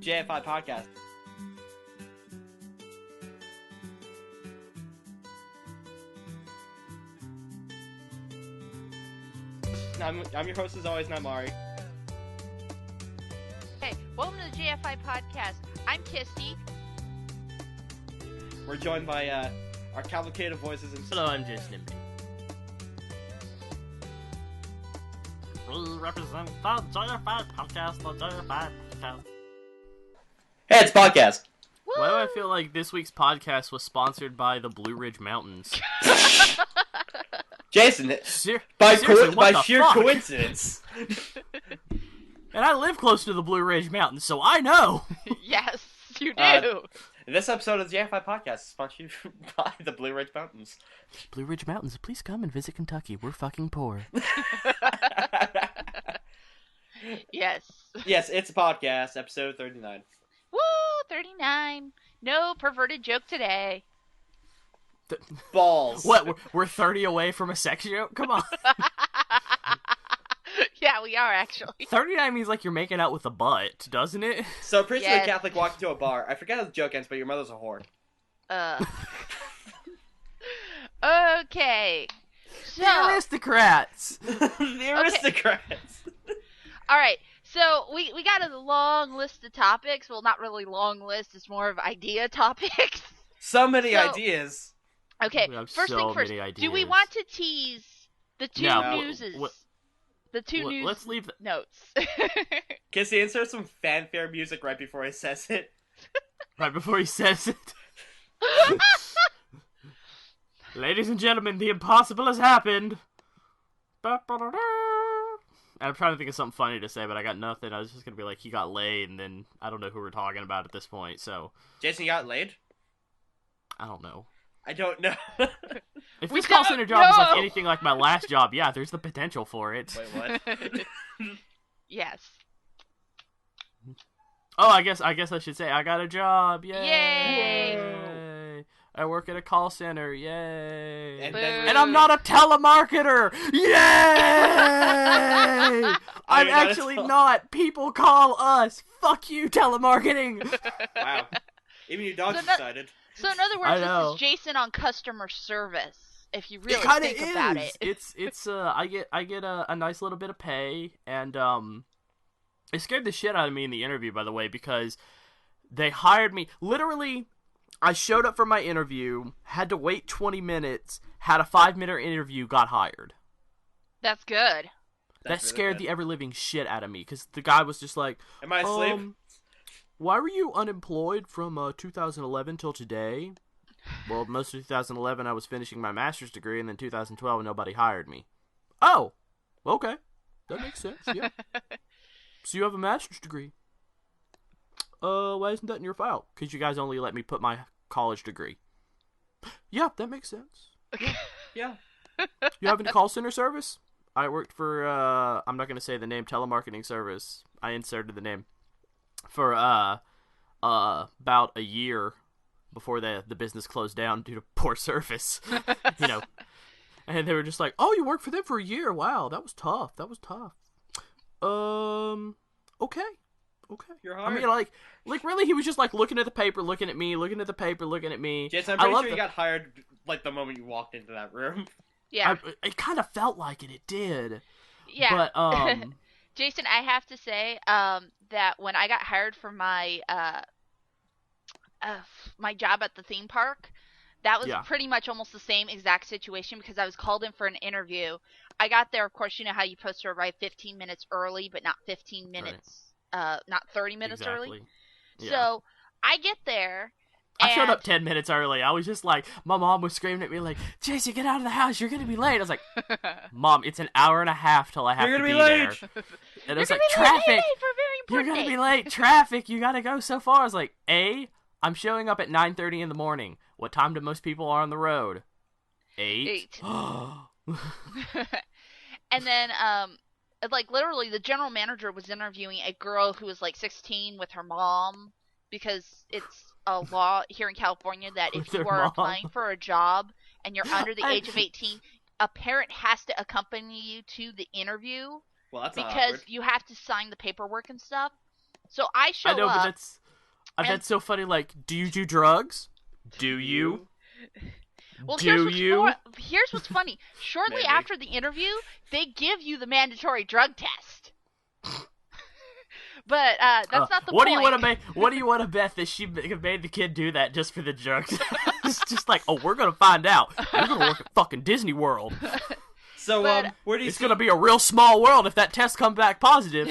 JFI Podcast. I'm your host as always, Knightmari. Hey, welcome to the JFI Podcast. I'm Kisty. We're joined by our cavalcade voices. Hello, I'm JasonMB. We represent the JFI Podcast, the JFI Podcast. Hey, it's podcast. Woo! Why do I feel like this week's podcast was sponsored by the Blue Ridge Mountains? Jason, Seriously, by what sheer the fuck? coincidence. And I live close to the Blue Ridge Mountains, so I know! Yes, you do. This episode of the JFI Podcast is sponsored by the Blue Ridge Mountains. Blue Ridge Mountains, please come and visit Kentucky. We're fucking poor. Yes. Yes, it's a podcast, episode 39. Woo, 39. No perverted joke today. Balls. What, we're 30 away from a sex joke? Come on. Yeah, we are actually. 39 means like you're making out with a butt, doesn't it? So, a priest and a Yes. Catholic walk into a bar. I forget how the joke ends, but your mother's a whore. Okay. So, The aristocrats! The aristocrats. all right. So, we got a long list of topics. Well, not really long list. It's more of idea topics. So many So- ideas. Okay, We have first so thing first. many Do we ideas. want to tease the two No, newses? The two L- news let's leave the- notes. Kissy, insert some fanfare music right before he says it. Right before he says it. Ladies and gentlemen, the impossible has happened. Ba-ba-da-da. I'm trying to think of something funny to say, but I got nothing. I was just going to be like, he got laid, and then I don't know who we're talking about at this point, so Jason, you got laid? I don't know. I don't know. If We this call don't center job is like know. anything like my last job, yeah, there's the potential for it. Wait, what? Yes. Oh, I guess I should say I got a job. Yay! Yay! I work at a call center. Yay! And Boo. then And I'm not a telemarketer! Yay! I'm you're not a actually not. People call us. Fuck you, telemarketing! Wow. Even your dog's So that- excited. So in other I words, know. this is Jason on customer service. If you It really kind of think is. about it. It's I get a nice little bit of pay, and it scared the shit out of me in the interview, by the way, because they hired me. Literally, I showed up for my interview, had to wait 20 minutes, had a 5-minute interview, got hired. That's good. That That's really scared good. the ever-living shit out of me, because the guy was just like, Am I asleep? why were you unemployed from 2011 till today? Well, most of 2011 I was finishing my master's degree, and then 2012 nobody hired me. Oh, okay. That makes sense, yeah. So you have a master's degree. Why isn't that in your file? Because you guys only let me put my college degree. Yeah, that makes sense. Yeah. You have any call center service? I worked for, I'm not going to say the name, telemarketing service. I inserted the name. For, about a year before the business closed down due to poor service. You know. And they were just like, oh, you worked for them for a year. Wow, that was tough. Okay. You're I hired. mean, like really, he was just like looking at the paper, looking at me, looking at the paper, looking at me. Jason, I'm I pretty love sure you the- got hired like the moment you walked into that room. Yeah. It kind of felt like it. It did. Yeah. But Jason, I have to say that when I got hired for my my job at the theme park, that was Yeah. pretty much almost the same exact situation because I was called in for an interview. I got there, of course, you know how you're supposed to arrive 15 minutes early, but not 15 minutes, not 30 minutes early. Yeah. So I get there. I showed and- up 10 minutes early. I was just like, my mom was screaming at me like, Jason, get out of the house. You're going to be late. I was like, Mom, it's an hour and a half till I have You're to gonna be be there. late. And it You're was gonna like, be late, traffic. for a very You're important going to be date. late. Traffic. You got to go so far. I was like, I'm showing up at 9:30 in the morning. What time do most people are on the road? 8. 8. And then, like, literally, the general manager was interviewing a girl who was, like, 16 with her mom, because it's a law here in California that With if you their are mom. applying for a job and you're under the I- age of 18, a parent has to accompany you to the interview Well, that's not because awkward. you have to sign the paperwork and stuff. So I show I know, up. but that's so funny. Like, do you do drugs? Do you? Well, do you? Here's what's funny. Shortly Maybe. after the interview, they give you the mandatory drug test. But that's not the what point. What do you want to bet that she made the kid do that just for the drugs? It's just like, oh, we're gonna find out. We're gonna work at fucking Disney World. So, where do you? It's gonna be a real small world if that test comes back positive.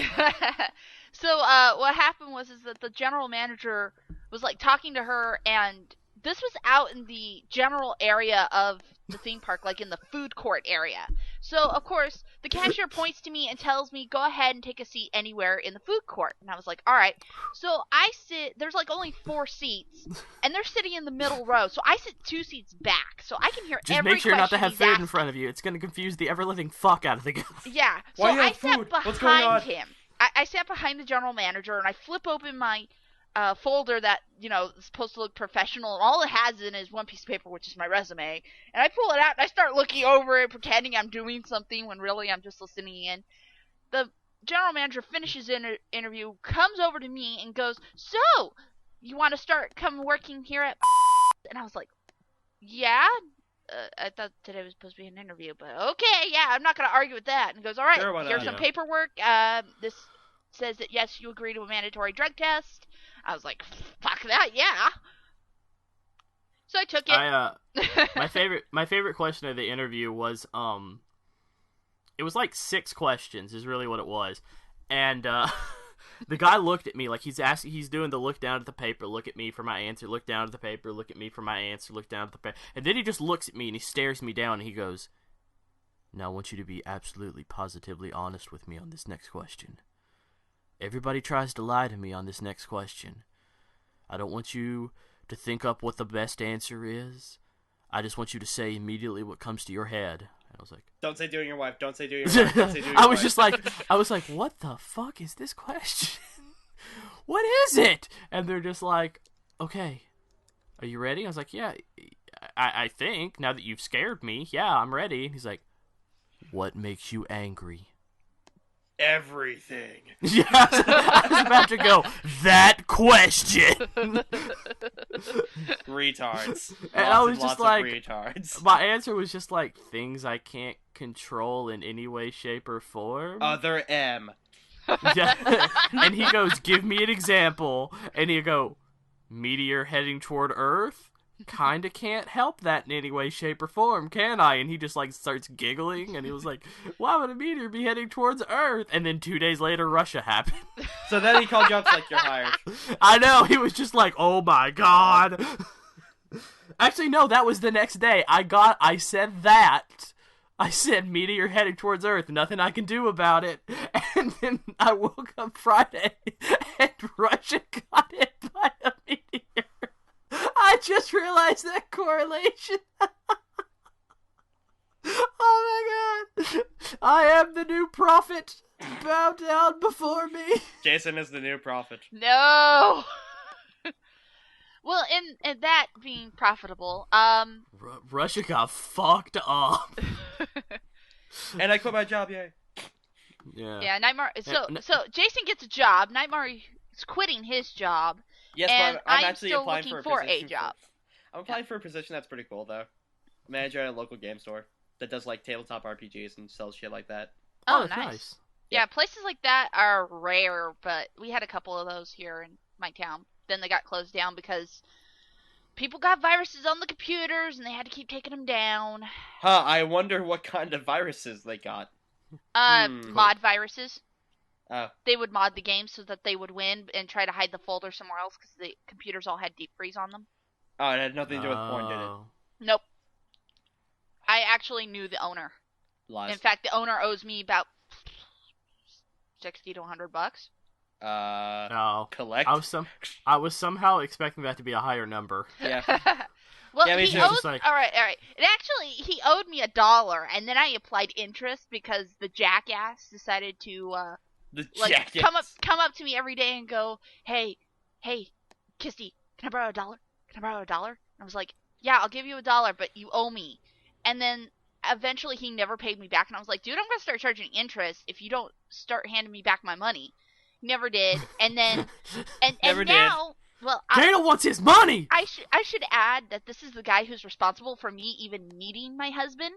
So, what happened was that the general manager was like talking to her, and this was out in the general area of the theme park, like in the food court area. So, of course, the cashier points to me and tells me, go ahead and take a seat anywhere in the food court. And I was like, all right. So I sit, there's like only 4 seats, and they're sitting in the middle row. So I sit 2 seats back, so I can hear Just every make sure not to have food asking. in front of you. It's going to confuse the ever-living fuck out of the guy. Yeah. So Why do you I have sat food? What's going on? behind him. I sat behind the general manager, and I flip open my folder that, you know, is supposed to look professional, and all it has in it is one piece of paper, which is my resume. And I pull it out, and I start looking over it, pretending I'm doing something, when really I'm just listening in. The general manager finishes the interview, comes over to me, and goes, so, you want to start working here at And I was like, yeah? I thought today was supposed to be an interview, but okay, yeah, I'm not going to argue with that. And he goes, all right, Sure, why not? here's some Yeah. paperwork. This says that, yes, you agree to a mandatory drug test. I was like, fuck that, yeah. So I took it. My favorite question of the interview was it was like 6 questions is really what it was, and the guy looked at me like he's doing the look down at the paper, look at me for my answer, look down at the paper, look at me for my answer, look down at the paper, and then he just looks at me and he stares me down and he goes, now I want you to be absolutely positively honest with me on this next question. Everybody tries to lie to me on this next question. I don't want you to think up what the best answer is. I just want you to say immediately what comes to your head. And I was like, Don't say doing your wife. Don't say doing your wife. Don't say doing your I was wife. just like, what the fuck is this question? What is it? And they're just like, okay, are you ready? I was like, yeah, I think, now that you've scared me, yeah, I'm ready. And he's like, what makes you angry? Everything. Yeah, I was about to go, that question. Retards. And Lots I was and just lots like, of retards. my answer was just like, things I can't control in any way, shape, or form. Other M. Yeah. And he goes, give me an example. And he'll go, meteor heading toward Earth? Kinda can't help that in any way, shape, or form, can I? And he just like starts giggling, and he was like, why would a meteor be heading towards Earth? And then 2 days later, Russia happened. So then he called you up like, you're hired. I know, he was just like, oh my god. Actually, no, that was the next day. I said that. I said meteor heading towards Earth, nothing I can do about it. And then I woke up Friday, and Russia got hit by a meteor. I just realized that correlation. Oh my god. I am the new prophet. Bow down before me. Jason is the new prophet. No. Well, in that being profitable, Russia got fucked up. And I quit my job, yay. yeah, Knightmari. So Jason gets a job. Knightmari is quitting his job. Yes, And but I'm I'm actually still applying looking for for a position. job. I'm applying for a position that's pretty cool, though. Manager at a local game store that does, like, tabletop RPGs and sells shit like that. Oh, that's nice. Yeah, places like that are rare, but we had a couple of those here in my town. Then they got closed down because people got viruses on the computers and they had to keep taking them down. Huh, I wonder what kind of viruses they got. Mod viruses. Oh. They would mod the game so that they would win and try to hide the folder somewhere else because the computers all had deep freeze on them. Oh, it had nothing to do with porn, did it? Nope. I actually knew the owner. Lies. In fact, the owner owes me about $60 to $100. No. Collect? I was somehow expecting that to be a higher number. Yeah. Well, Yeah, me he too. owed. Just like- All right. And actually, he owed me $1, and then I applied interest because the jackass decided to jacket. come up to me every day and go, hey, Kisty, can I borrow $1? Can I borrow $1? And I was like, yeah, I'll give you $1, but you owe me. And then eventually he never paid me back, and I was like, dude, I'm gonna start charging interest if you don't start handing me back my money. Never did. And then, Never and did. now, well, Dana wants his money! I should add that this is the guy who's responsible for me even meeting my husband.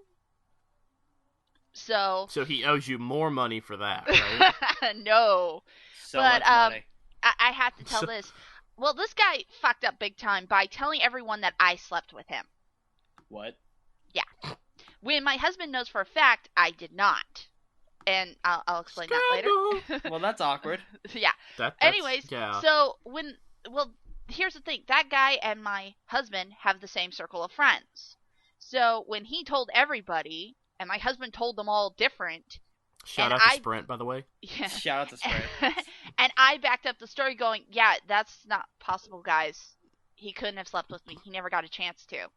So he owes you more money for that, right? No. So But, much money. I have to tell this. Well, this guy fucked up big time by telling everyone that I slept with him. What? Yeah. When my husband knows for a fact I did not. And I'll explain that later. Well, that's awkward. Yeah. That's, Anyways, yeah. so here's the thing. That guy and my husband have the same circle of friends. So when he told everybody, and my husband told them all different. Shout out to Sprint, by the way. Yeah. Shout out to Sprint. And I backed up the story going, yeah, that's not possible, guys. He couldn't have slept with me. He never got a chance to.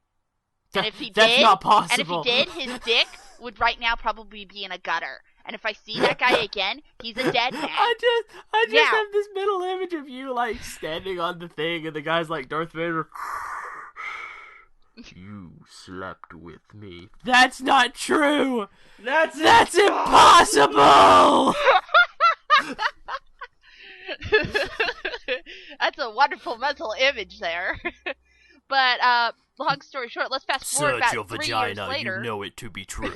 And if he That's did, not possible. and if he did, his dick would right now probably be in a gutter. And if I see that guy again, he's a dead man. I just Yeah. have this mental image of you, like, standing on the thing, and the guy's like Darth Vader. You slept with me. That's not true! That's impossible! That's a wonderful mental image there. But, long story short, let's fast forward about 3 years later. You know it to be true.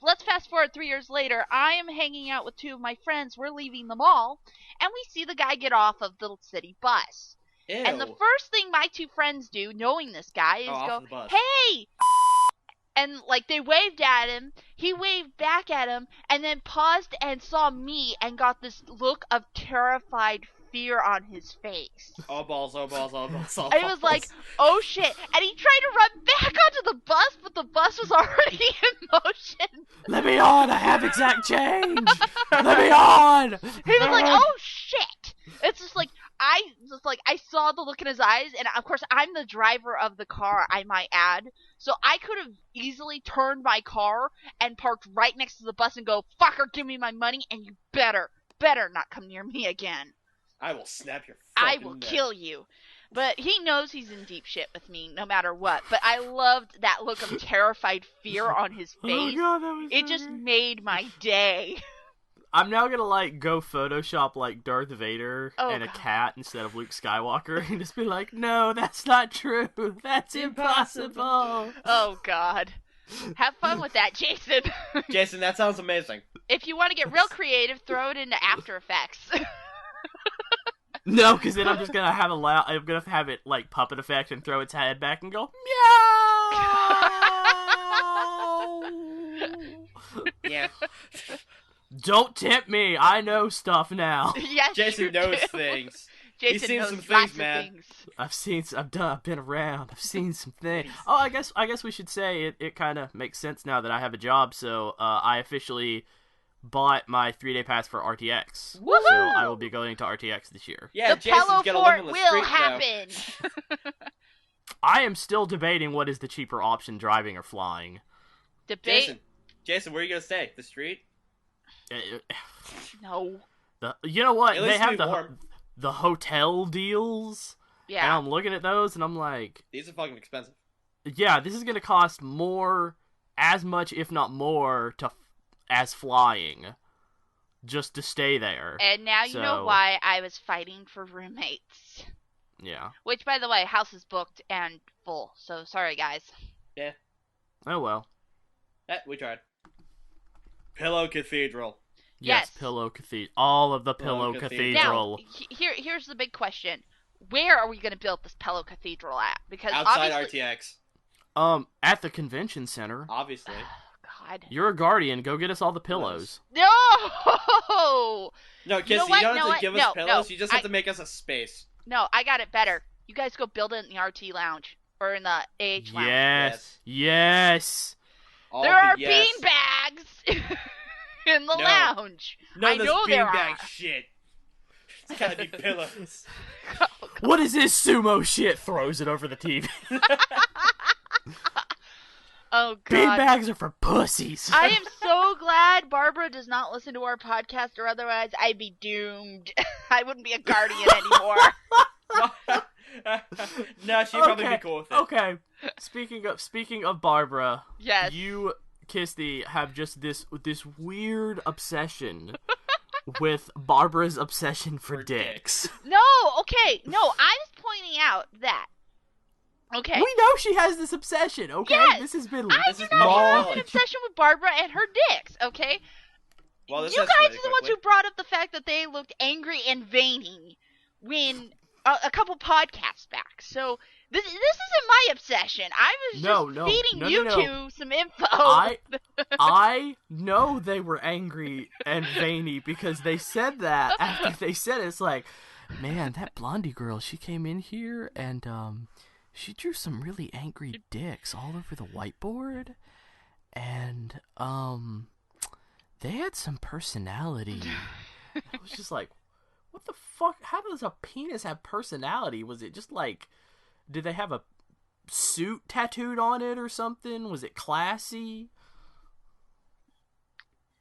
Let's fast forward 3 years later. I am hanging out with two of my friends. We're leaving the mall, and we see the guy get off of the city bus. Ew. And the first thing my two friends do, knowing this guy, is off go, the bus. "Hey!" And, like, they waved at him. He waved back at him, and then paused and saw me and got this look of terrified fear on his face. All balls, all balls, all balls, all And he was like, oh shit. And he tried to run back onto the bus, but the bus was already in motion. Let me on! I have exact change! Let me on! He was like, oh shit. It's just like, I saw the look in his eyes, and of course I'm the driver of the car, I might add. So I could have easily turned my car and parked right next to the bus and go, fucker, give me my money, and you better not come near me again. I will snap your I fucking will neck. kill you. But he knows he's in deep shit with me no matter what. But I loved that look of terrified fear on his face. Oh god, that was It so just good. made my day. I'm now gonna, like, go Photoshop, like, Darth Vader Oh, and a God. cat instead of Luke Skywalker and just be like, no, that's not true. That's impossible. Oh, God. Have fun with that, Jason. Jason, that sounds amazing. If you want to get real creative, throw it into After Effects. No, because then I'm just gonna have I'm gonna have it, like, puppet effect and throw its head back and go, meow! Yeah. Don't tempt me. I know stuff now. Yes, Jason you knows do. things. Jason He's seen knows some things, lots man. of things. I've been around. I've seen some things. Oh, I guess we should say it kind of makes sense now that I have a job. So I officially bought my 3-day pass for RTX. Woohoo! So I will be going to RTX this year. Yeah, The Jason's Pello gonna live Fort on the will street now. happen. I am still debating what is the cheaper option, driving or flying. Debate. Jason, where are you gonna stay? The street? No. You know what? At They least have it'll be warm. the hotel deals. And Yeah. I'm looking at those and I'm like, These are fucking expensive. yeah, this is going to cost as much, if not more, as flying, just to stay there. And now you know So- why I was fighting for roommates. Yeah. Which, by the way, house is booked and full. So sorry, guys. Oh well. We tried. Pillow Cathedral. Yes. Pillow Cathedral. All of the Pillow Pillow Cathedral. Now, here's the big question: where are we going to build this Pello Cathedral at? Because Outside obviously, RTX. At the convention center. Obviously. God, You're a guardian. Go get us all the pillows. no. No, Kissy, You know you, what? don't No, have to give us no, pillows. no. You just have to make us a space. No, I got it better. You guys go build it in the RT lounge or in the AH lounge. Yes. Yes. All There the are yes. bean bags in the No. lounge. None I of this know there beanbag are. shit. It's gotta be pillows. What is this sumo shit? Throws it over the TV. Oh God. Beanbags are for pussies. I am so glad Barbara does not listen to our podcast, or otherwise I'd be doomed. I wouldn't be a guardian anymore. No, she'd probably be cool with it. Okay. Speaking of Barbara, Yes. you, Kisty, have just this weird obsession with Barbara's obsession for dicks. No, okay, no, I was pointing out that. Okay. We know she has this obsession, okay? Yes, this has been I do not have an obsession with Barbara and her dicks, okay? Well, you guys are the ones who brought up the fact that they looked angry and veiny when a couple podcasts back. So this isn't my obsession. I was just feeding you two some info. I know they were angry and veiny because they said that after they said it. It's like, man, that Blondie girl, she came in here and she drew some really angry dicks all over the whiteboard, and they had some personality. I was just like, what the fuck? How does a penis have personality? Was it just like, did they have a suit tattooed on it or something? Was it classy?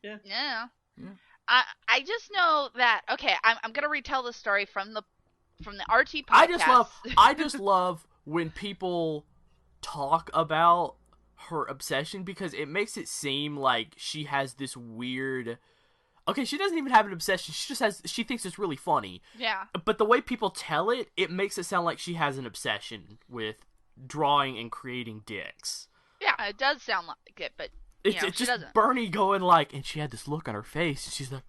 Yeah. I just know that. Okay, I'm gonna retell the story from the RT podcast. I just love when people talk about her obsession because it makes it seem like she has this weird. Okay, she doesn't even have an obsession. She thinks it's really funny. Yeah. But the way people tell it, it makes it sound like she has an obsession with drawing and creating dicks. Yeah, it does sound like it, but it's she just doesn't. Bernie going like, and she had this look on her face, and she's like,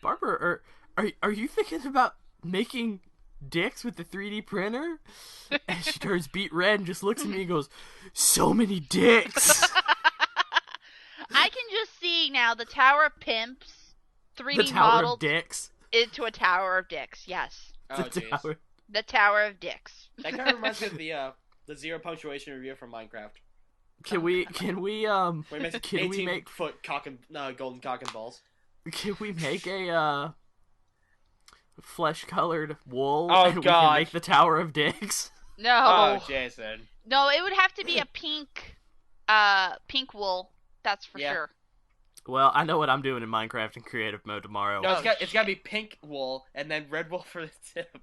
Barbara, are you thinking about making dicks with the 3D printer? And she turns beet red and just looks at me and goes, so many dicks. I can just see now the Tower of Pimps 3D the Tower modeled of Dicks. Into a Tower of Dicks, yes. Oh, the Tower of Dicks. That kind of reminds me of the zero punctuation review from Minecraft. Can we Where it makes 18-foot golden cock and balls. Can we make a flesh-colored wool and we can make the Tower of Dicks? No. Oh, Jason. No, it would have to be a pink wool. That's for sure. Well, I know what I'm doing in Minecraft in creative mode tomorrow. No, it's got to be pink wool and then red wool for the tip.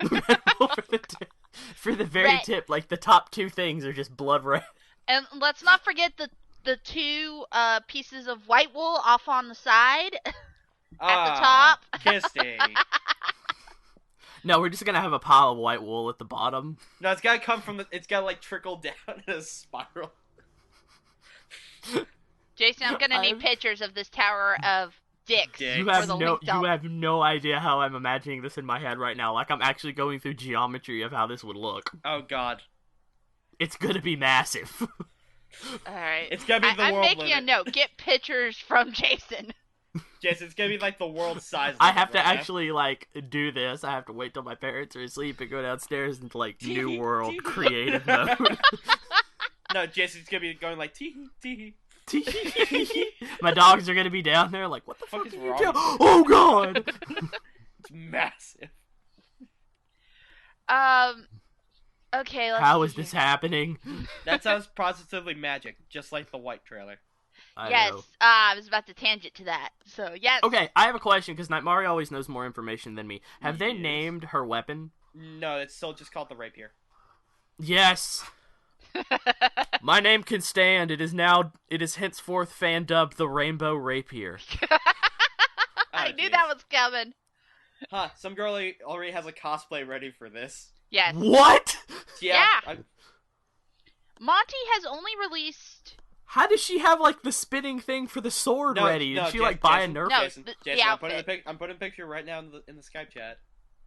Red wool for the tip. For the very tip, like the top two things are just blood red. And let's not forget the two pieces of white wool off on the side at the top. Kisty. No, we're just gonna have a pile of white wool at the bottom. No, it's gotta come from it's gotta like trickle down in a spiral. Jason, I'm gonna need pictures of this Tower of Dicks. You have no idea how I'm imagining this in my head right now. Like I'm actually going through geometry of how this would look. Oh God. It's gonna be massive. Alright. It's gonna be the world I'm making a note. Get pictures from Jason. Jason, it's gonna be like the world size. I have to actually like do this. I have to wait till my parents are asleep and go downstairs into like New World creative mode. No, Jason's gonna be going like tee tee. My dogs are gonna be down there like, what the fuck is are wrong? you doing? Oh God! It's massive. Okay, let's How is this happening? That sounds positively magic, just like the white trailer. Yes, I was about to tangent to that. So, yes. Okay, I have a question, because Knightmari always knows more information than me. Have they named her weapon? No, it's still just called the rapier. Yes! My name can stand. It is henceforth fan-dubbed the Rainbow Rapier. I knew that was coming. Huh, some girl already has a cosplay ready for this. Yes. What? Yeah. Monty has only released... How does she have, like, the spinning thing for the sword ready? Did she, buy a Nerf? No, Jason, I'm putting a picture right now in the Skype chat.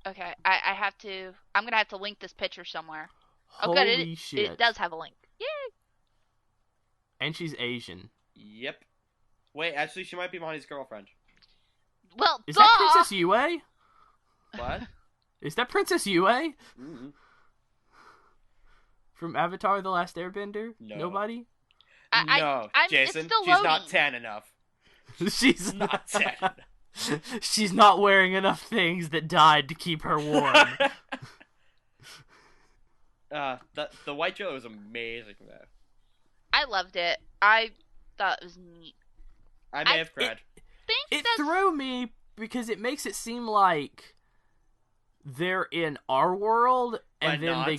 Okay, I have to... I'm gonna have to link this picture somewhere. Holy shit. It does have a link. Yay! And she's Asian. Yep. Wait, actually, she might be Monty's girlfriend. Well, Is that Princess Yue? What? Is that Princess Yue? Mm-hmm. From Avatar: The Last Airbender? No. Nobody? No, Jason, it's still she's not tan enough. She's not tan enough. She's not wearing enough things that died to keep her warm. The white trailer was amazing, though. I loved it. I thought it was neat. I may have cried. It threw me because it makes it seem like they're in our world and then they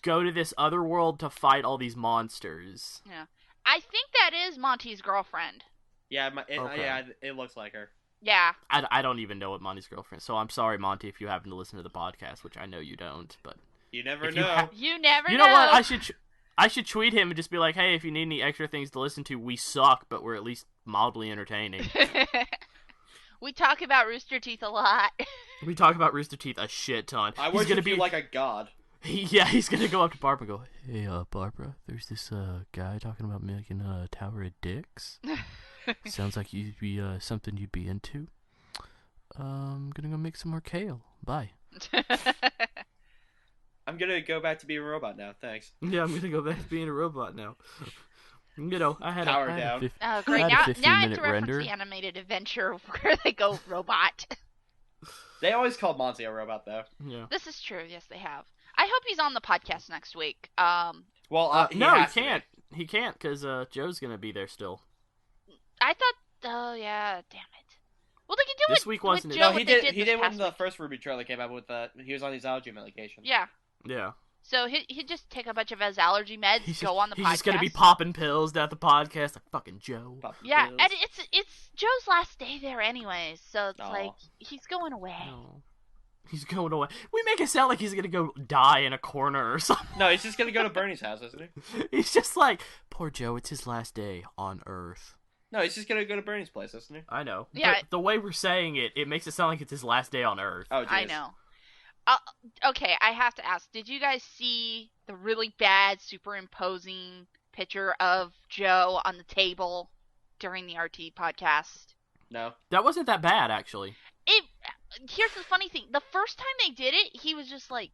go to this other world to fight all these monsters. Yeah. I think that is Monty's girlfriend. Yeah, Okay. it looks like her. Yeah. I don't even know what Monty's girlfriend. So I'm sorry, Monty, if you happen to listen to the podcast, which I know you don't. But You never if you know. You never know. you know what? I should tweet him and just be like, hey, if you need any extra things to listen to, we suck, but we're at least mildly entertaining. We talk about Rooster Teeth a lot. We talk about Rooster Teeth a shit ton. I He's worship gonna be you like a god. he's gonna go up to Barbara and go, hey, Barbara, there's this guy talking about making a tower of dicks. Sounds like you'd be something you'd be into. Gonna go make some more kale. Bye. I'm gonna go back to being a robot now. Thanks. Yeah, I'm gonna go back to being a robot now. You know, I had Power a down. Oh, great. I Now had a I have 15-minute to reference render. the animated adventure where they go robot. They always called Monty a robot, though. Yeah. This is true. Yes, they have. I hope he's on the podcast next week. Well, No, he has to be. can't. He can't because Joe's gonna be there still. I thought. Oh yeah, damn it. Well, they can do This it week with wasn't it? Joe No, he what they did. He this did when past the week. first RWBY trailer came out with he was on his allergy medication. Yeah. Yeah. So he'd just take a bunch of his allergy meds, go on the he's podcast. just gonna be popping pills at the podcast like fucking Joe. Popping Yeah, pills. and it's Joe's last day there anyways, so it's Aw. like he's going away. No. He's going away. We make it sound like he's gonna go die in a corner or something. No, he's just gonna go to Bernie's house, isn't he? He's just like, poor Joe, it's his last day on Earth. No, he's just gonna go to Bernie's place, isn't he? I know. Yeah. But the way we're saying it, it makes it sound like it's his last day on Earth. Oh, geez. I know. Okay, I have to ask, did you guys see the really bad superimposing picture of Joe on the table during the RT podcast? No. That wasn't that bad, actually. Here's the funny thing. The first time they did it, he was just like...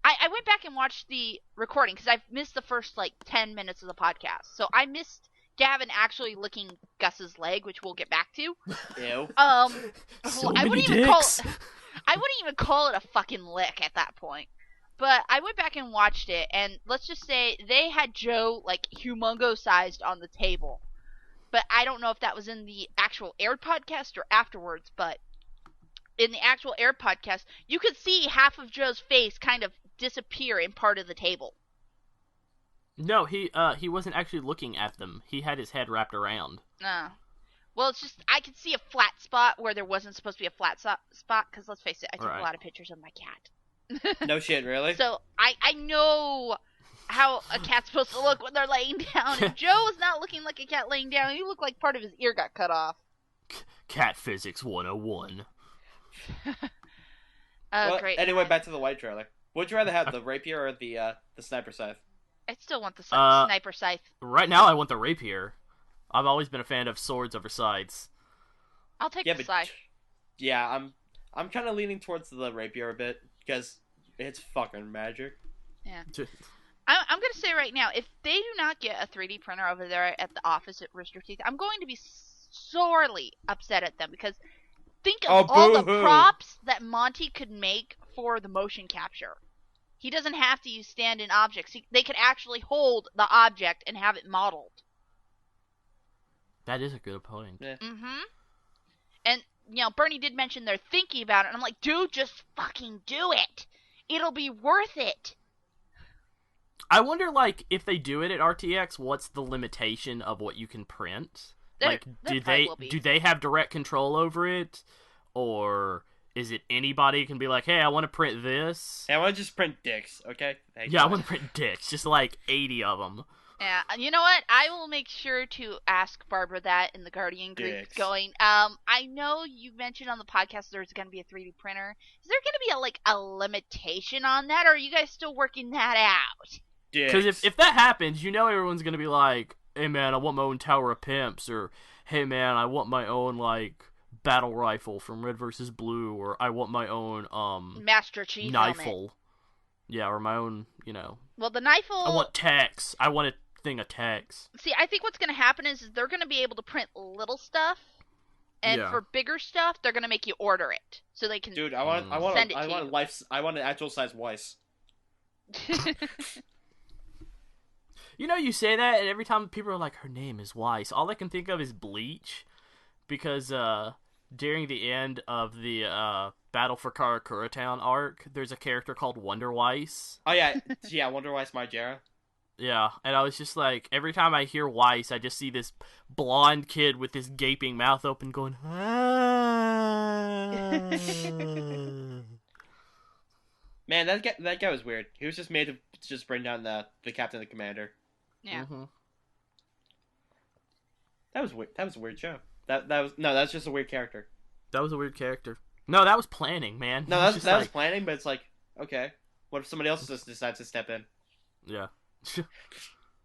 I went back and watched the recording, because I missed the first, 10 minutes of the podcast. So I missed Gavin actually licking Gus's leg, which we'll get back to. Ew. So I many wouldn't even call dicks. I wouldn't even call it a fucking lick at that point. But I went back and watched it, and let's just say they had Joe, humongo sized on the table. But I don't know if that was in the actual aired podcast or afterwards, but in the actual aired podcast, you could see half of Joe's face kind of disappear in part of the table. No, he wasn't actually looking at them. He had his head wrapped around. Well, it's just, I could see a flat spot where there wasn't supposed to be a flat spot, because let's face it, I took Right. a lot of pictures of my cat. No shit, really? So I know how a cat's supposed to look when they're laying down. And Joe was not looking like a cat laying down. He looked like part of his ear got cut off. Cat Physics 101. Well, Great. anyway, back to the white trailer. Would you rather have the rapier or the sniper scythe? I still want the Uh, sniper scythe. Right now, I want the rapier. I've always been a fan of swords over scythes. I'll take Yeah, the but scythe. yeah, I'm kind of leaning towards the rapier a bit because it's fucking magic. I'm going to say right now, if they do not get a 3D printer over there at the office at Rooster Teeth, I'm going to be sorely upset at them, because think of all the boo-hoo. props that Monty could make for the motion capture. He doesn't have to use stand-in objects. They could actually hold the object and have it modeled. That is a good point. Yeah. Mm-hmm. And, Bernie did mention they're thinking about it, and I'm like, dude, just fucking do it. It'll be worth it. I wonder, if they do it at RTX, what's the limitation of what you can print? There probably will be. do they have direct control over it, or is it anybody can be like, hey, I want to print this? Hey, I want to just print dicks, okay? Thank Yeah, I you. want to print dicks, just 80 of them. Yeah, you know what? I will make sure to ask Barbara that in the Guardian group. Dicks. Going, I know you mentioned on the podcast there's going to be a 3D printer. Is there going to be a limitation on that, or are you guys still working that out? Because Dicks. if that happens, everyone's going to be like, hey, man, I want my own Tower of Pimps, or hey, man, I want my own, battle rifle from Red vs. Blue, or I want my own, Master Chief helmet. knifle. Yeah, or my own, Well, the knifle... I want text. I want a thing of text. See, I think what's going to happen is they're going to be able to print little stuff, and Yeah. for bigger stuff, they're going to make you order it, so they can... Dude, I want Send it to you. I want an actual size Weiss. You say that, and every time people are like, her name is Weiss, all I can think of is Bleach, because during the end of the Battle for Karakura Town arc, there's a character called Wonder Weiss. Oh yeah, Wonder Weiss Margera. Yeah, and I was just like, every time I hear Weiss, I just see this blonde kid with this gaping mouth open going, Man, that guy was weird. He was just made to just bring down the captain and the commander. Yeah. Mm-hmm. That was weird. That was a weird show. That's just a weird character. That was a weird character. No, that was planning, man. No, It that was planning, but it's like, okay, what if somebody else just decides to step in? Yeah.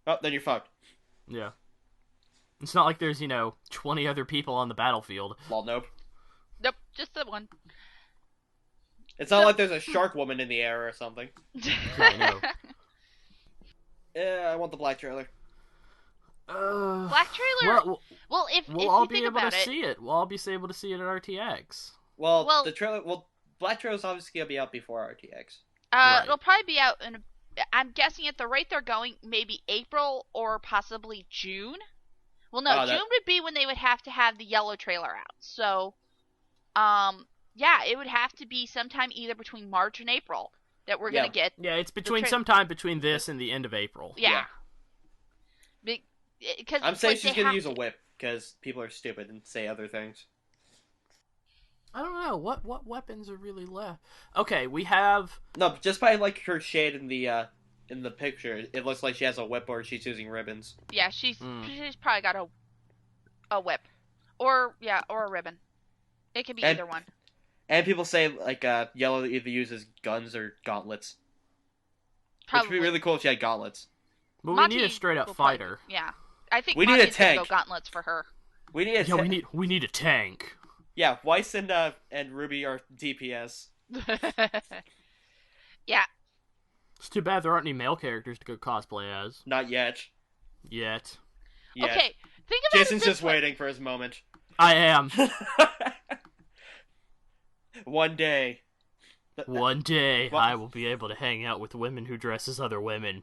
Oh, then you're fucked. Yeah. It's not like there's, 20 other people on the battlefield. Lol, nope. Nope, just the one. It's not like there's a shark woman in the air or something. I know. Yeah, I want the black trailer. Black trailer. Well, if we'll if all you be think able about to it, see it. We'll all be able to see it at RTX. Well, the trailer. Well, black trailer's obviously gonna be out before RTX. Right. It'll probably be out in. I'm guessing at the rate they're going, maybe April or possibly June. Well, no, June would be when they would have to have the yellow trailer out. So, yeah, it would have to be sometime either between March and April that we're gonna get. Yeah, it's sometime between this and the end of April. Yeah. Because I'm saying she's gonna use a whip because people are stupid and say other things. I don't know what weapons are really left. Okay, we have just by like her shade in the picture, it looks like she has a whip or she's using ribbons. Yeah, she's probably got a whip, or a ribbon. It can be either one. And people say like yellow either uses guns or gauntlets. Probably. Which would be really cool if she had gauntlets. But Monty we need a straight up fighter. Yeah, I think we need a tank. Go gauntlets for her. We need a tank. we need a tank. Yeah, Weiss and RWBY are DPS. Yeah. It's too bad there aren't any male characters to go cosplay as. Not yet. Yet. Okay, think about Jason's just waiting for his moment. I am. One day. One day, I will be able to hang out with women who dress as other women.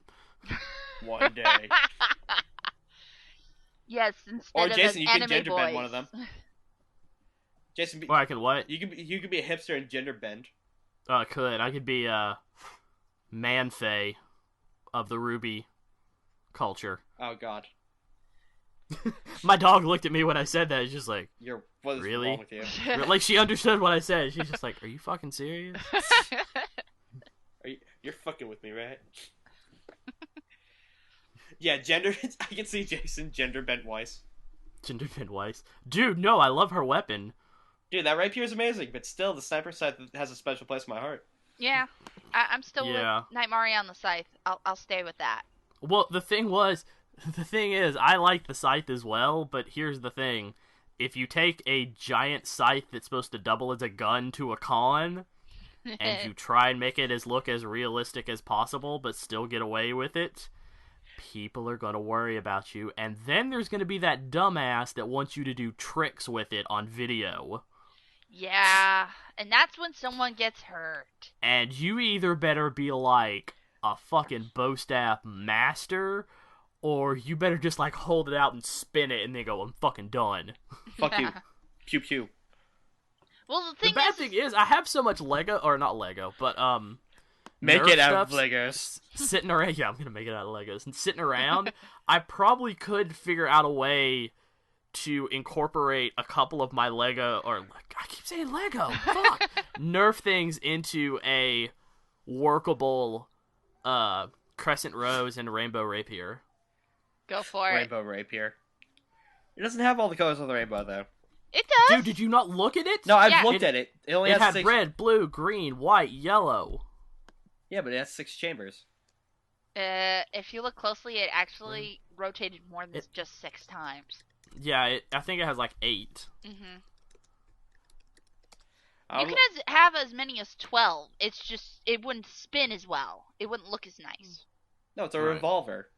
One day. Yes, instead or of Jason, you can anime gender boys. bend one of them. Jason, Or I could what? You could be a hipster and gender bend. Oh, I could. I could be Man-Fae of the RWBY culture. Oh God. My dog looked at me when I said that. She's just like, what is really? wrong with you? Like she understood what I said. She's just like, are you fucking serious? You're fucking with me, right? Yeah, gender. I can see Jason gender bent Weiss. Gender bent Weiss. Dude, no, I love her weapon. Dude, that rapier is amazing, but still, the sniper scythe has a special place in my heart. Yeah, I'm still with Knightmari on the scythe. I'll stay with that. Well, the thing is, I like the scythe as well, but here's the thing. If you take a giant scythe that's supposed to double as a gun to a con, and you try and make it look as realistic as possible, but still get away with it, people are going to worry about you. And then there's going to be that dumbass that wants you to do tricks with it on video. Yeah, and that's when someone gets hurt. And you either better be like a fucking bow staff master, or you better just like hold it out and spin it and then go, I'm fucking done. Fuck you. Pew pew. Well, the bad thing is, I have so much Lego, or not Lego, but make Nerf it out of stuff Legos. Sitting around, yeah, I'm gonna make it out of Legos. And sitting around, I probably could figure out a way to incorporate a couple of my Lego, or I keep saying Lego, fuck, Nerf things into a workable crescent rose and rainbow rapier. Go for it. Rainbow rapier. It doesn't have all the colors of the rainbow, though. It does. Dude, did you not look at it? No, I've looked at it. It only has had 6... red, blue, green, white, yellow. Yeah, but it has 6 chambers. If you look closely, it actually rotated more than just 6 times. Yeah, I think it has like 8. Mm-hmm. You can have as many as 12. It's just, it wouldn't spin as well. It wouldn't look as nice. No, it's a revolver.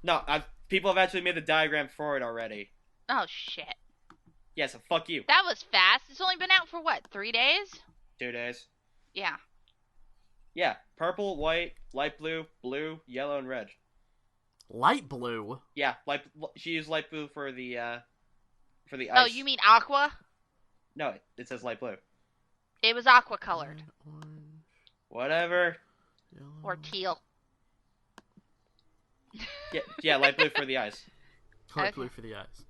No, people have actually made the diagram for it already. Oh, shit. Yeah, so fuck you. That was fast. It's only been out for, what, 3 days? 2 days. Yeah. Yeah, purple, white, light blue, blue, yellow, and red. Light blue? Yeah, she used light blue for the ice. Oh, you mean aqua? No, it says light blue. It was aqua colored. Orange, Whatever. yellow. Or teal. Yeah, light blue for the eyes. Light Okay. blue for the eyes.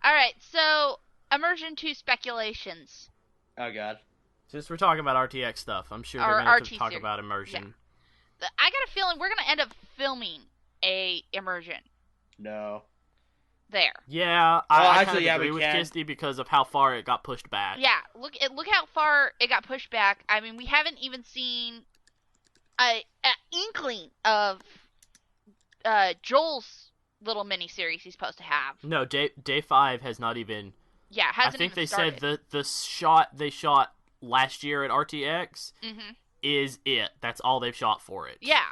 Alright, so Immersion 2 speculations. Oh god. Since we're talking about RTX stuff, I'm sure Or they're going RT to talk series. about Immersion. I got a feeling we're gonna end up filming a Immersion No. there. Yeah, Well, I actually, kind of yeah, agree we with can. Kisty because of how far it got pushed back. Yeah, look how far it got pushed back. I mean, we haven't even seen a inkling of Joel's little mini series he's supposed to have. No, day 5 has not even. Yeah, I hasn't think even they started. said the shot they shot last year at RTX Mm-hmm. is it. That's all they've shot for it. Yeah,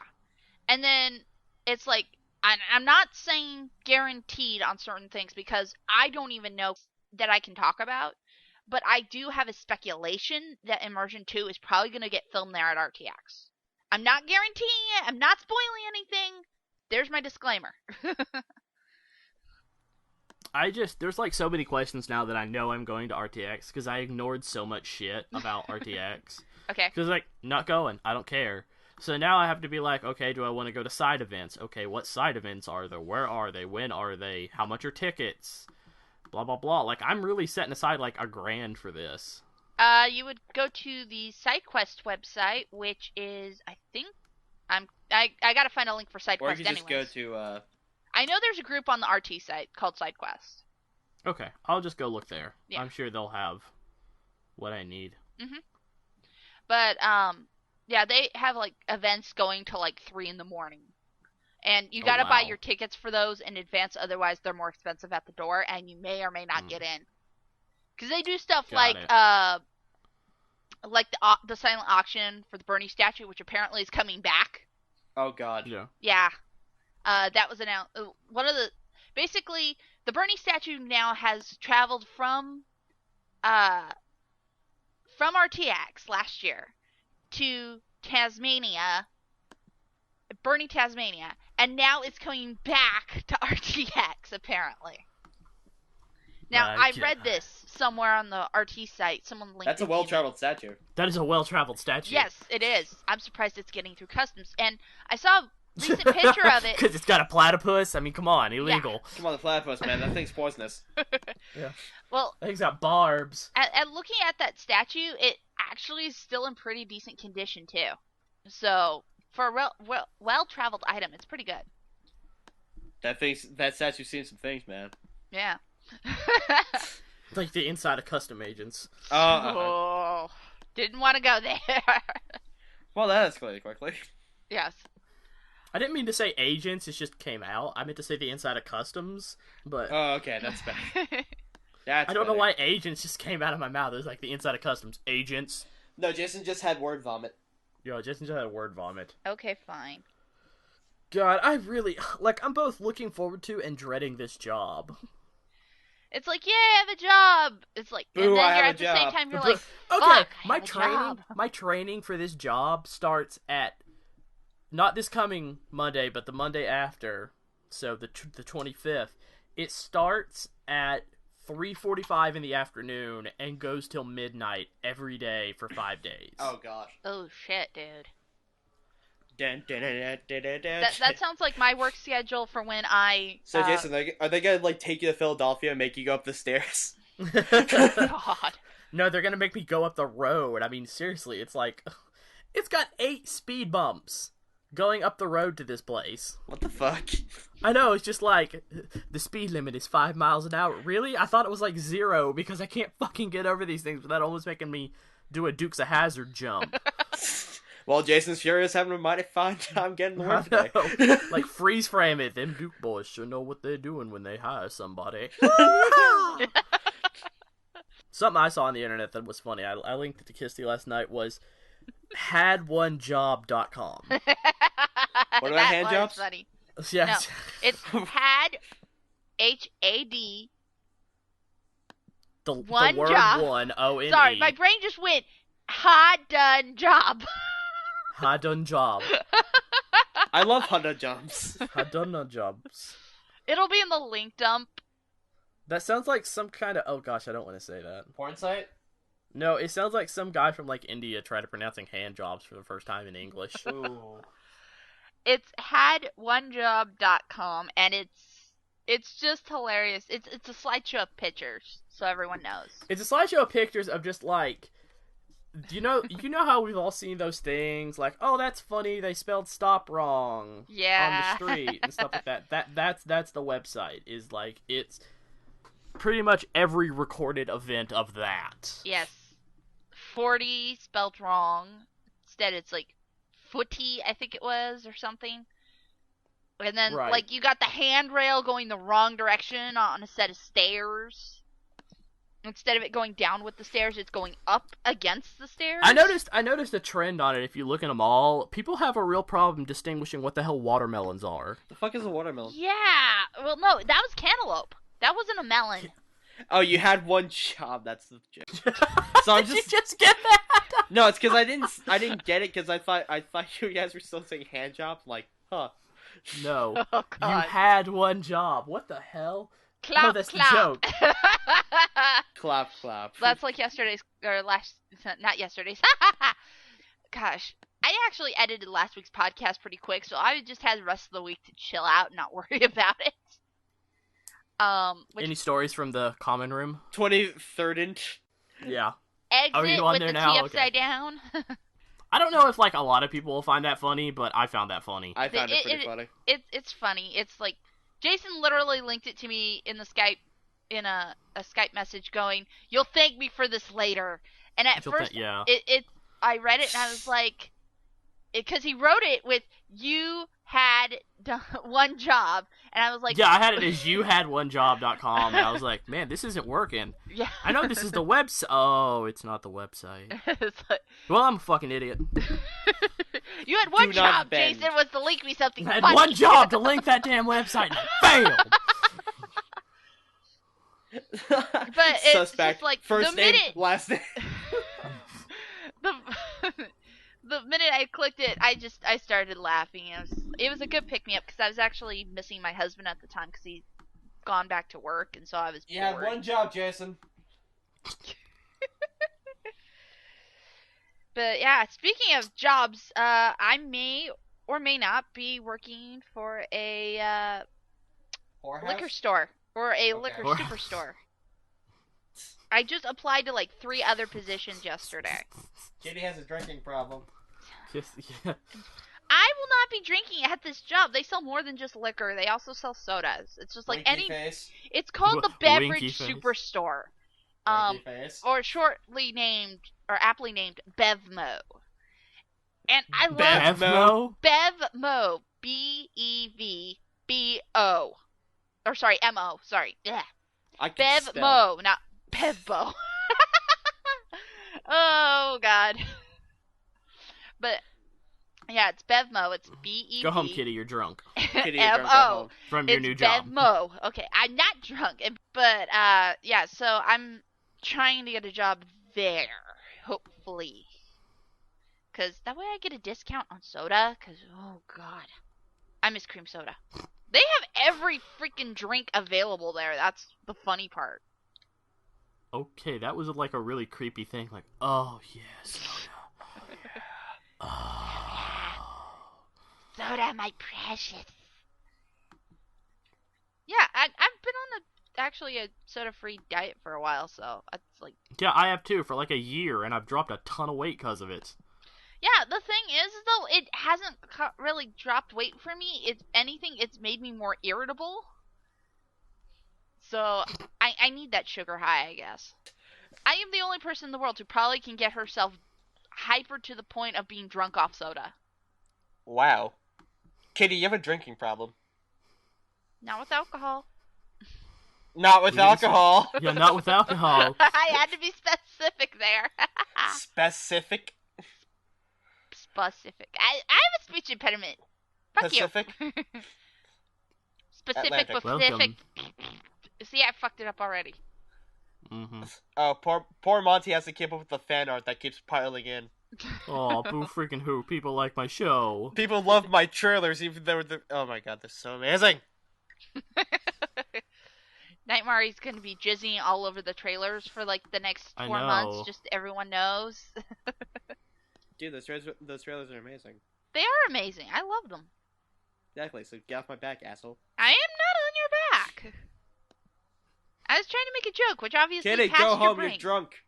and then it's like I'm not saying guaranteed on certain things because I don't even know that I can talk about, but I do have a speculation that Immersion 2 is probably going to get filmed there at RTX. I'm not guaranteeing it. I'm not spoiling anything. There's my disclaimer. There's like so many questions now that I know I'm going to RTX because I ignored so much shit about RTX. Okay. Because like, not going, I don't care. So now I have to be like, okay, do I want to go to side events? Okay, what side events are there? Where are they? When are they? How much are tickets? Blah blah blah. Like, I'm really setting aside like $1,000 for this. You would go to the SideQuest website, which is, I think, I gotta find a link for SideQuest Or you can just anyways. go to, I know there's a group on the RT site called SideQuest. Okay, I'll just go look there. Yeah. I'm sure they'll have what I need. But, yeah, they have, like, events going till, like, 3 in the morning. And you Oh, gotta buy wow. your tickets for those in advance, otherwise they're more expensive at the door, and you may or may not get in. Because they do stuff Got like the silent auction for the Bernie statue, which apparently is coming back. oh god. Yeah. Yeah. That was announced. Basically, the Bernie statue now has traveled from RTX last year to Tasmania, Bernie, Tasmania, and now it's coming back to RTX, apparently. Now, I read this somewhere on the RT site. Someone linked That's a it to me. well-traveled statue. That is a well-traveled statue. Yes, it is. I'm surprised it's getting through customs. And I saw a recent picture of it. Because it's got a platypus. I mean, come on, illegal. Come on, the platypus, man. That thing's poisonous. Yeah. Well, That thing's got barbs. at looking at that statue, it actually is still in pretty decent condition, too. So, for a well-traveled item, it's pretty good. That statue's seen some things, man. Yeah. Like the inside of custom agents. Oh, didn't want to go there. Well, that escalated quickly. Yes. I didn't mean to say agents, it just came out. I meant to say the inside of customs, but Oh, okay, that's better. That's I don't know better. why agents just came out of my mouth. It was like the inside of customs. Agents. No, Jason just had word vomit. Yo, just had a word vomit. Okay, fine. God, I really, like, I'm both looking forward to and dreading this job. It's like, yay, I have a job. It's like, Boo, and then I you're have at a the same job. time, you're But- like, okay, fuck, I have a job. my training for this job starts at, not this coming Monday, but the Monday after, so the 25th. It starts at 3:45 in the afternoon and goes till midnight every day for 5 days. Oh gosh. Oh shit, dude. Dun, dun, dun, dun, dun, dun, dun. That sounds like my work schedule for when I. So Jason, are they gonna like take you to Philadelphia and make you go up the stairs? God. No, they're gonna make me go up the road. I mean, seriously, it's like, it's got 8 speed bumps going up the road to this place. What the fuck? I know, it's just like, the speed limit is 5 miles an hour. Really? I thought it was like 0 because I can't fucking get over these things without almost making me do a Dukes of Hazzard jump. Well, Jason's Furious having a mighty fine time getting the word I today. know. Like, freeze frame it. Them Duke boys sure know what they're doing when they hire somebody. Something I saw on the internet that was funny, I linked it to Kisty last night, was hadonejob.com. What about That hand was jobs? funny. Yes. It's had HAD. The One word job. one, O-N-E. Sorry, my brain just went hot done job. Ha done job. I love Honda jumps. Ha done no jobs. It'll be in the link dump. That sounds like some kind of... Oh gosh, I don't want to say that. Porn site? No, it sounds like some guy from like India tried pronouncing hand jobs for the first time in English. Ooh. It's hadonejob.com, and it's just hilarious. It's a slideshow of pictures, so everyone knows. It's a slideshow of pictures of just like, you know how we've all seen those things like, oh, that's funny, they spelled stop wrong on the street and stuff like that. That's the website. Is like, it's pretty much every recorded event of that. Yes. 40 spelled wrong. Instead it's like footy, I think it was, or something. And then like you got the handrail going the wrong direction on a set of stairs. Instead of it going down with the stairs, it's going up against the stairs. I noticed a trend on it. If you look in them all, people have a real problem distinguishing what the hell watermelons are. The fuck is a watermelon? Yeah. Well, no, that was cantaloupe. That wasn't a melon. Oh, you had one job. That's the joke. So I'm Did you just get that? No, it's because I didn't get it because I thought you guys were still saying hand job. Like, huh? No. Oh, God. You had one job. What the hell? Clap, No, that's clap. the joke. Clap, clap. That's like yesterday's, or not yesterday's. Gosh. I actually edited last week's podcast pretty quick, so I just had the rest of the week to chill out and not worry about it. Any stories from the common room? 23rd inch. Yeah. Exit Are you on with there the now? T Okay. upside down. I don't know if like a lot of people will find that funny, but I found that funny. I found it pretty funny. It's funny. It's like Jason literally linked it to me in the Skype, in a Skype message, going, "You'll thank me for this later." And at first, I read it and I was like, because he wrote it with "you had done one job," and I was like, yeah, I had it as youhadOneJob.com, and I was like, man, this isn't working. Yeah. I know this is the website. Oh, it's not the website. It's like, Well, I'm a fucking idiot. you had one Do not job, bend. Jason, was to link me something I had funny. one job to link that damn website and it failed. But it's Suspect. just like First the name, minute last name. the minute I clicked it, I started laughing. It was a good pick me up because I was actually missing my husband at the time because he'd gone back to work, and so I was You had bored. one job, Jason. But yeah, speaking of jobs, I may or may not be working for a liquor store or a liquor superstore. I just applied to like 3 other positions yesterday. Kitty has a drinking problem. Yeah. I will not be drinking at this job. They sell more than just liquor. They also sell sodas. It's just like Winky face. It's called the Winky Beverage face. Superstore. Winky face. Or shortly named, or aptly named, BevMo. And I love BevMo? BevMo. BEVBO. Or sorry, MO. Sorry. Yeah. I can spell. BevMo, not Bevbo. Oh, God. But, yeah, it's BevMo. It's BEV. Go home, Kitty. You're drunk. Kitty, you're drunk, go MO. home. From your It's new job. BevMo. Okay, I'm not drunk. But, yeah, so I'm trying to get a job there, hopefully. Because that way I get a discount on soda. Because, oh, God. I miss cream soda. They have every freaking drink available there. That's the funny part. Okay, that was like a really creepy thing. Like, oh, yes. Oh. Soda, my precious. Yeah, I've been on actually a soda-free diet for a while, so it's like... Yeah, I have too, for like a year, and I've dropped a ton of weight because of it. Yeah, the thing is, though, it hasn't really dropped weight for me. If anything, it's made me more irritable. So, I need that sugar high, I guess. I am the only person in the world who probably can get herself hyper to the point of being drunk off soda. Wow. Kitty, you have a drinking problem. Not with alcohol. Not with alcohol. Yeah, not with alcohol. I had to be specific there. Specific. Specific. I have a speech impediment. Fuck Pacific. you. Specific, Atlantic. Pacific. See, I fucked it up already. Mm-hmm. Oh, poor Monty has to keep up with the fan art that keeps piling in. Oh, boo freaking who. People like my show. People love my trailers, even though oh my god, they're so amazing. Knightmari's gonna be jizzing all over the trailers for like the next 4 months, just everyone knows. Dude, those trailers are amazing. They are amazing. I love them. Exactly, so get off my back, asshole. I am not on your back. I was trying to make a joke, which obviously Kidding, passed go your home, brain. you're drunk.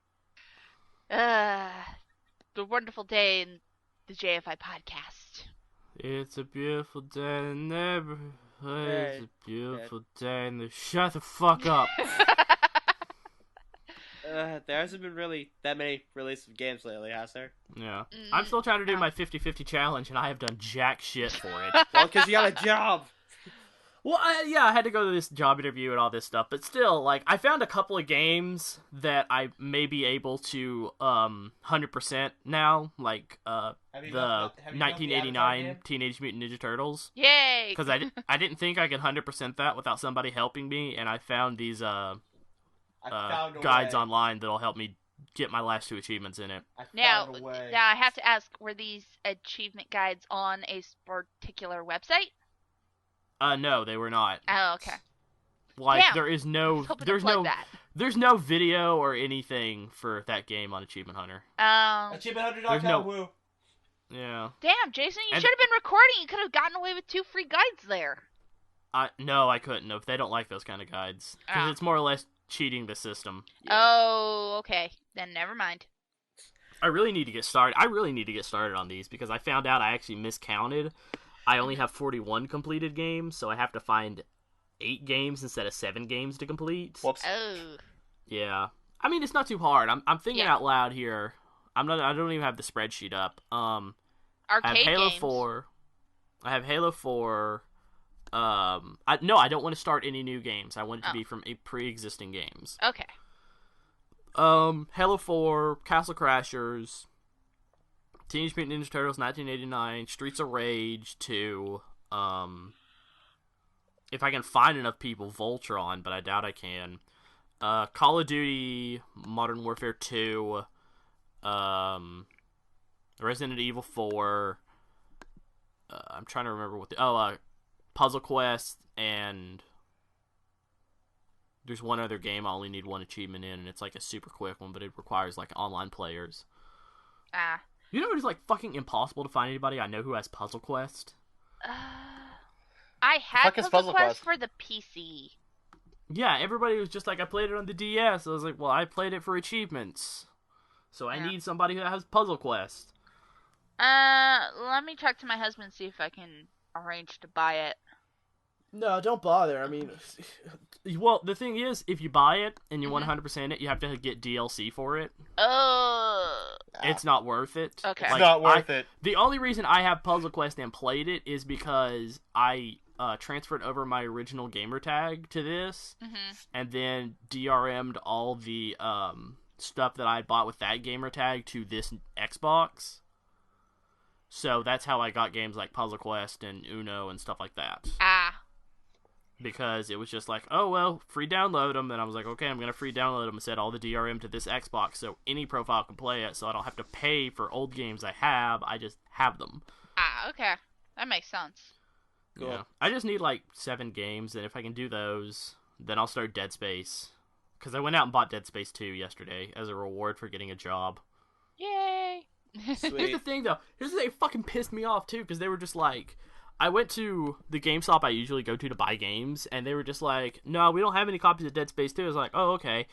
The wonderful day in the JFI Podcast. It's a beautiful day in the neighborhood. It's a beautiful day in the... Shut the fuck up. There hasn't been really that many releases of games lately, has there? Yeah. I'm still trying to do my 50-50 challenge, and I have done jack shit for it. Well, because you got a job. Well, I had to go to this job interview and all this stuff, but still, like, I found a couple of games that I may be able to 100% now, like the 1989 Teenage Mutant Ninja Turtles. Yay! Because I didn't think I could 100% that without somebody helping me, and I found these guides online that'll help me get my last 2 achievements in it. Now I have to ask, were these achievement guides on a particular website? No, they were not. Oh, okay. Like, Damn. there's no video or anything for that game on Achievement Hunter. AchievementHunter.com, woo. Yeah. Damn, Jason, you should have been recording. You could have gotten away with 2 free guides there. No, I couldn't have. They don't like those kind of guides. Because it's more or less cheating the system. Yeah. Oh, okay. Then never mind. I really need to get started. On these because I found out I actually miscounted. I only have 41 completed games, so I have to find 8 games instead of 7 games to complete. Whoops. Oh. Yeah. I mean, it's not too hard. I'm thinking out loud here. I don't even have the spreadsheet up. Arcade I have Halo games. 4. I have Halo 4. I don't want to start any new games. I want it to be from pre-existing games. Okay. Halo 4, Castle Crashers, Teenage Mutant Ninja Turtles 1989, Streets of Rage 2, if I can find enough people, Voltron, but I doubt I can. Call of Duty Modern Warfare 2, Resident Evil 4, I'm trying to remember what Puzzle Quest, and there's one other game I only need 1 achievement in, and it's like a super quick one, but it requires like online players. You know, it's like fucking impossible to find anybody I know who has Puzzle Quest. I had Puzzle Quest for the PC. Yeah, everybody was just like, I played it on the DS. I was like, well, I played it for achievements. So I need somebody who has Puzzle Quest. Let me talk to my husband and see if I can arrange to buy it. No, don't bother. I mean, well, the thing is, if you buy it and you 100% it, you have to get DLC for it. It's not worth it. Okay. It's not worth it. The only reason I have Puzzle Quest and played it is because I transferred over my original gamer tag to this, and then DRM'd all the stuff that I bought with that gamer tag to this Xbox. So that's how I got games like Puzzle Quest and Uno and stuff like that. Because it was just like, oh, well, free download them. And I was like, okay, I'm going to free download them and set all the DRM to this Xbox so any profile can play it, so I don't have to pay for old games I have. I just have them. Okay. That makes sense. Cool. Yeah. I just need like 7 games, and if I can do those, then I'll start Dead Space. Because I went out and bought Dead Space 2 yesterday as a reward for getting a job. Yay! Sweet. Here's the thing, though. It fucking pissed me off, too, because they were just like... I went to the GameStop I usually go to buy games, and they were just like, no, we don't have any copies of Dead Space 2. I was like, oh, okay.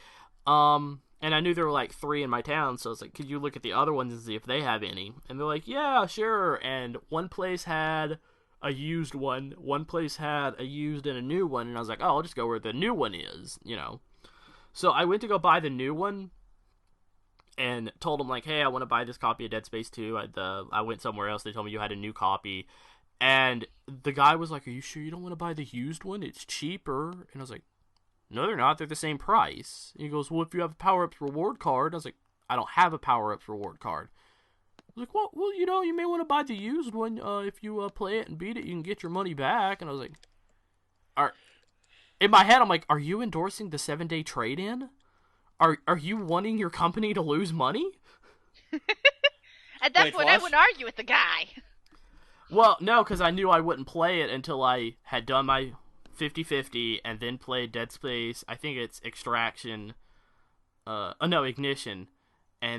And I knew there were like 3 in my town, so I was like, could you look at the other ones and see if they have any? And they're like, yeah, sure. And one place had a used one place had a used and a new one, and I was like, oh, I'll just go where the new one is, you know. So I went to go buy the new one, and told them, like, hey, I want to buy this copy of Dead Space 2. I went somewhere else, they told me you had a new copy. And the guy was like, are you sure you don't want to buy the used one? It's cheaper. And I was like, no, they're not. They're the same price. And he goes, well, if you have a Power-Ups reward card. I was like, I don't have a Power-Ups reward card. I was like, well, you know, you may want to buy the used one. If you play it and beat it, you can get your money back. And I was like, in my head, I'm like, are you endorsing the 7-day trade-in? Are you wanting your company to lose money? At that point, I wouldn't argue with the guy. Well, no, because I knew I wouldn't play it until I had done my 50-50 and then played Dead Space. I think it's Ignition. And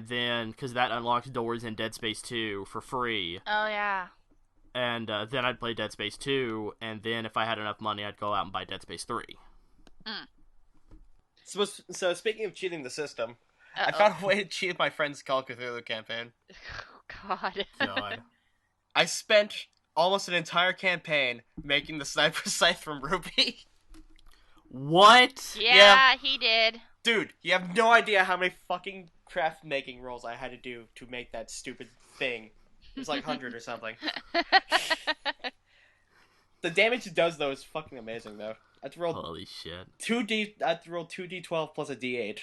then, because that unlocks doors in Dead Space 2 for free. Oh, yeah. and then I'd play Dead Space 2, and then if I had enough money, I'd go out and buy Dead Space 3. So speaking of cheating the system, Uh-oh. I found a way to cheat my friend's Call of Cthulhu campaign. God. God. I spent almost an entire campaign making the sniper scythe from RWBY. What? Yeah, he did. Dude, you have no idea how many fucking craft making rolls I had to do to make that stupid thing. It was like 100 or something. The damage it does, though, is fucking amazing, though. I had to roll Holy shit. 2d12 plus a d8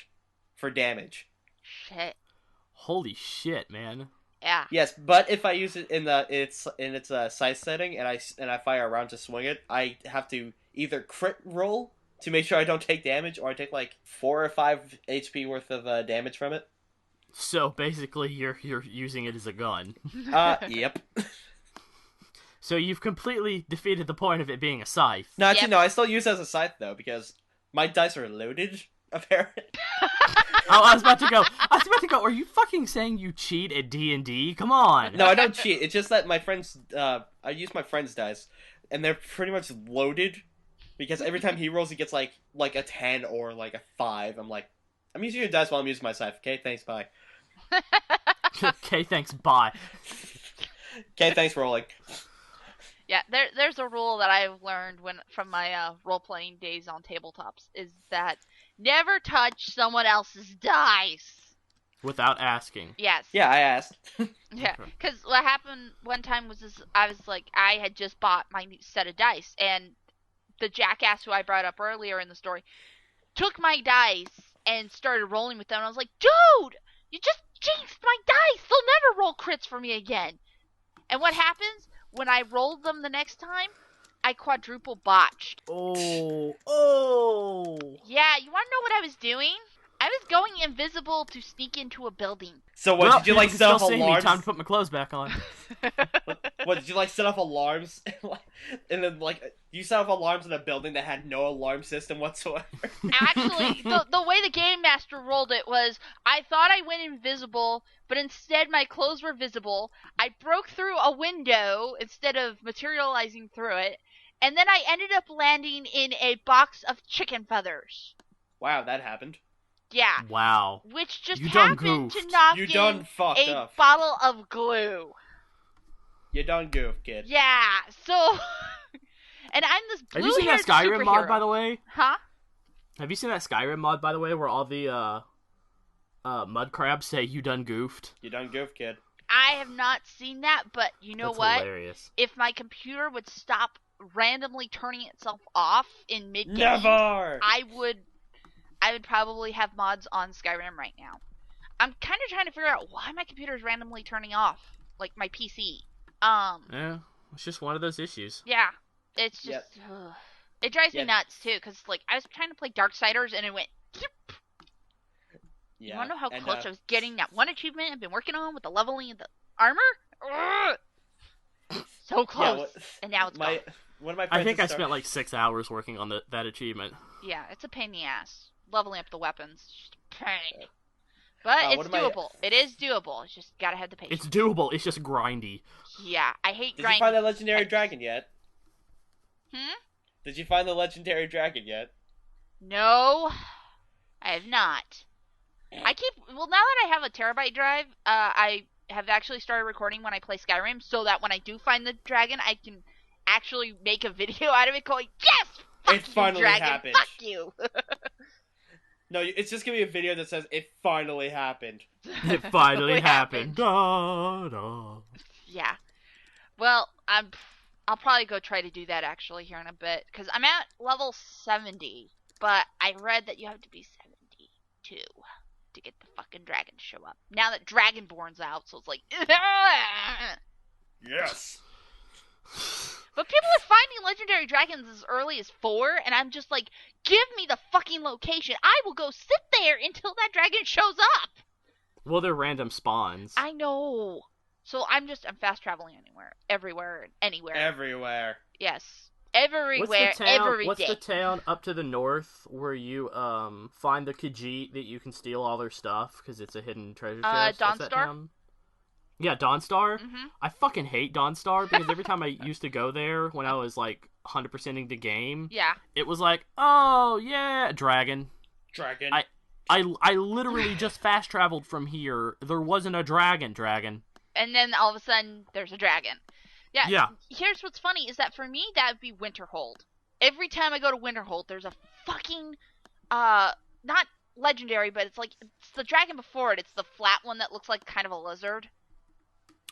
for damage. Shit. Holy shit, man. Yeah. Yes, but if I use it in its size setting and I fire around to swing it, I have to either crit roll to make sure I don't take damage, or I take like 4 or 5 HP worth of damage from it. So basically, you're using it as a gun. Yep. So you've completely defeated the point of it being a scythe. No, actually, Yep. no, I still use it as a scythe though because my dice are loaded. Apparently. Oh, I was about to go. Are you fucking saying you cheat at D&D? Come on. No, I don't cheat. It's just that my friends. I use my friend's dice, and they're pretty much loaded because every time he rolls, he gets like a 10 or like a 5. I'm using your dice while I'm using my scythe. Okay, thanks. Bye. Okay, thanks. Bye. Okay, thanks for rolling. Yeah, there's a rule that I've learned from my role-playing days on tabletops, is that never touch someone else's dice. Without asking. Yes. Yeah, I asked. Yeah, because what happened one time was I had just bought my new set of dice, and the jackass who I brought up earlier in the story took my dice and started rolling with them, and I was like, dude, you just jinxed my dice! They'll never roll crits for me again. And what happens? When I rolled them the next time, I quadruple botched. Oh. Yeah, you want to know what I was doing? I was going invisible to sneak into a building. So what, did you like can set still off see me. alarms? Time to put my clothes back on. What, did you like set off alarms? And then like you set off alarms in a building that had no alarm system whatsoever? Actually, the way the game master rolled it was, I thought I went invisible, but instead my clothes were visible. I broke through a window instead of materializing through it, and then I ended up landing in a box of chicken feathers. Wow, that happened. Yeah. Wow. Which just You done happened goofed. to knock You in done fucked a up. bottle of glue. You done goof, kid. Yeah, so... and I'm this Have you seen that blue-haired Skyrim mod, superhero. by the way? Huh? Have you seen that Skyrim mod, by the way, where all the mud crabs say you done goofed? You done goof, kid. I have not seen that, but you know That's what? hilarious. If my computer would stop randomly turning itself off in mid-game, Never! I would probably have mods on Skyrim right now. I'm kind of trying to figure out why my computer is randomly turning off, like my PC. Yeah, it's just one of those issues. Yeah, it's just Yep. it drives me Yeah. nuts too, because like I was trying to play Darksiders and it went. Zip. Yeah. You wanna know how and, close I was getting that one achievement I've been working on with the leveling of the armor? Ugh. So close, and now it's gone. One of my I friends think I has spent like 6 hours working on that achievement. Yeah, it's a pain in the ass. Leveling up the weapons, just a pain. But one it's of my- doable. It is doable. It's just gotta have the patience. It's doable, it's just grindy. Yeah, I hate Did you grinding. find the legendary dragon yet? Hmm? Did you find the legendary dragon yet? No, I have not. Now that I have a terabyte drive, I have actually started recording when I play Skyrim, so that when I do find the dragon, I can actually make a video out of it going, yes! Fuck It you, finally dragon! happened. Fuck you! No, it's just gonna be a video that says, it finally happened. It finally happened. Da, da. Yeah. Well, I'll probably go try to do that actually here in a bit, because I'm at level 70, but I read that you have to be 72 to get the fucking dragon to show up. Now that Dragonborn's out, so it's like... Yes! But people are finding legendary dragons as early as 4, and I'm just like, give me the fucking location. I will go sit there until that dragon shows up. Well, they're random spawns. I know. So I'm fast traveling everywhere. Everywhere. Yes. Everywhere, every What's day. the town up to the north where you find the Khajiit that you can steal all their stuff because it's a hidden treasure chest? What's that Dawnstar? town? Yeah, Dawnstar. Mm-hmm. I fucking hate Dawnstar because every time I used to go there when I was like 100%ing the game, Yeah. it was like, oh yeah, dragon. I literally just fast traveled from here. There wasn't a dragon. And then all of a sudden, there's a dragon. Yeah. Yeah. Here's what's funny is that for me, that would be Winterhold. Every time I go to Winterhold, there's a fucking, not legendary, but it's the dragon before it. It's the flat one that looks like kind of a lizard.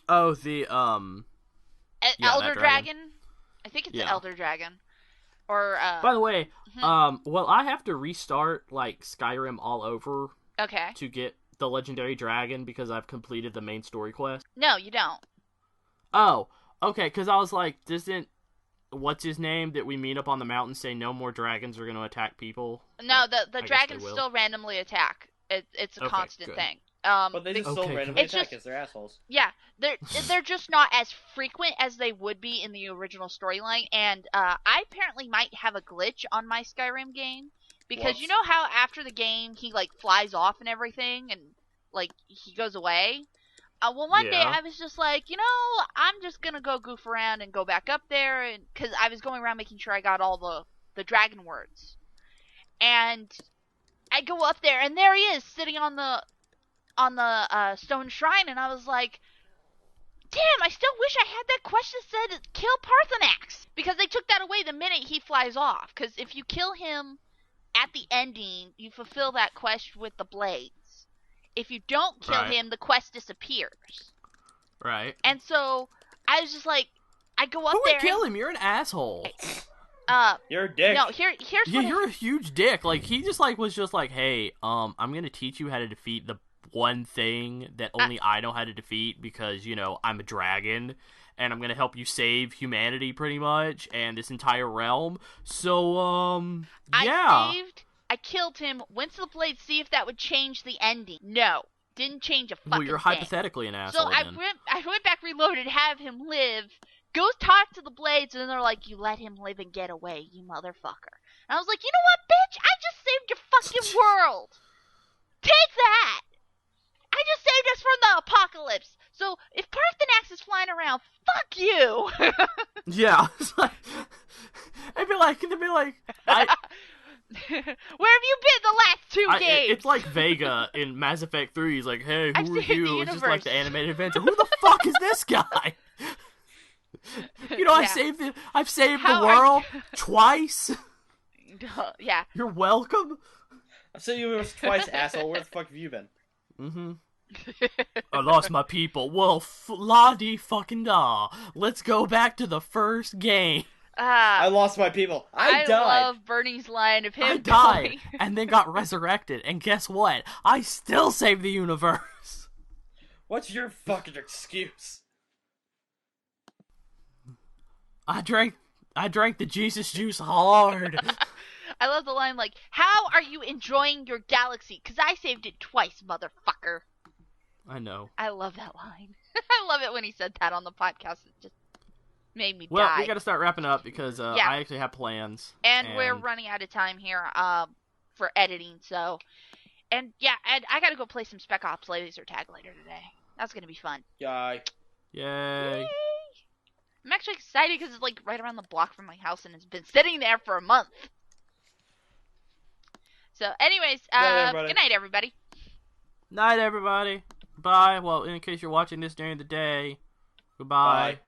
Oh, the Elder dragon. I think it's an Elder dragon. Or by the way, well, I have to restart like Skyrim all over. Okay. To get the legendary dragon because I've completed the main story quest. No, you don't. Oh, okay. Because I was like, doesn't what's his name that we meet up on the mountain say no more dragons are going to attack people? No, the dragons still randomly attack. It's a constant thing. But they just still randomly attack because they're assholes. Yeah, they're just not as frequent as they would be in the original storyline. And I apparently might have a glitch on my Skyrim game because you know how after the game he like flies off and everything and like he goes away. Well, one day I was just like, I'm just gonna go goof around and go back up there, and because I was going around making sure I got all the dragon words, and I go up there and there he is sitting on the stone shrine, and I was like, damn, I still wish I had that quest that said kill Parthenax, because they took that away the minute he flies off, because if you kill him at the ending, you fulfill that quest with the blades. If you don't kill him, the quest disappears. Right. And so, I was just like, I go up there. Who would kill him? You're an asshole. You're a dick. No, here's what you're a huge dick. Like, he just like was just like, hey, I'm gonna teach you how to defeat the one thing that only I know how to defeat because, I'm a dragon, and I'm gonna help you save humanity pretty much, and this entire realm. So, yeah. I killed him, went to the blade, see if that would change the ending. No. Didn't change a fucking thing. Well, you're hypothetically an asshole, so I went back, reloaded, have him live, go talk to the blades, and then they're like, you let him live and get away, you motherfucker. And I was like, you know what, bitch? I just saved your fucking world. Take that. I just saved us from the apocalypse. So if Parthenax is flying around, fuck you. Yeah. They'd be like, where have you been the last 2 games? It's like Vega in Mass Effect 3. He's like, hey, who are you? It's just like the animated adventure. Who the fuck is this guy? I've saved the world twice. Yeah. You're welcome. I've saved you twice, asshole. Where the fuck have you been? Mm-hmm. I lost my people. Well, la-di-fucking-da. Let's go back to the first game. I lost my people. I died. I love Bernie's line of him I died and then got resurrected. And guess what? I still saved the universe. What's your fucking excuse? I drank the Jesus juice hard. I love the line like, how are you enjoying your galaxy? 'Cause I saved it twice, motherfucker. I know. I love that line. I love it when he said that on the podcast. It just made me die. Well, we gotta start wrapping up because I actually have plans. And we're running out of time here for editing, so... And, yeah, I gotta go play some Spec Ops Laser Tag later today. That's gonna be fun. Yay. Yay. I'm actually excited because it's, like, right around the block from my house, and it's been sitting there for a month. So, anyways, good night, everybody. Night, everybody. Bye. Well, in case you're watching this during the day, goodbye. Bye.